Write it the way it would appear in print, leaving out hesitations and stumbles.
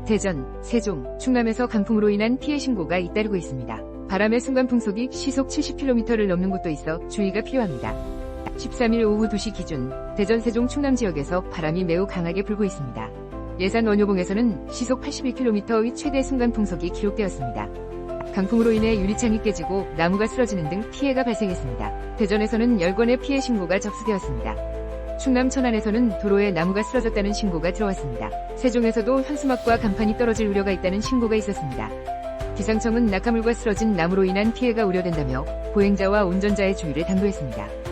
대전, 세종, 충남에서 강풍으로 인한 피해 신고가 잇따르고 있습니다. 바람의 순간 풍속이 시속 70km를 넘는 곳도 있어 주의가 필요합니다. 13일 오후 2시 기준 대전, 세종, 충남 지역에서 바람이 매우 강하게 불고 있습니다. 예산 원효봉에서는 시속 81km의 최대 순간 풍속이 기록되었습니다. 강풍으로 인해 유리창이 깨지고 나무가 쓰러지는 등 피해가 발생했습니다. 대전에서는 10건의 피해 신고가 접수되었습니다. 충남 천안에서는 도로에 나무가 쓰러졌다는 신고가 들어왔습니다. 세종에서도 현수막과 간판이 떨어질 우려가 있다는 신고가 있었습니다. 기상청은 낙하물과 쓰러진 나무로 인한 피해가 우려된다며 보행자와 운전자의 주의를 당부했습니다.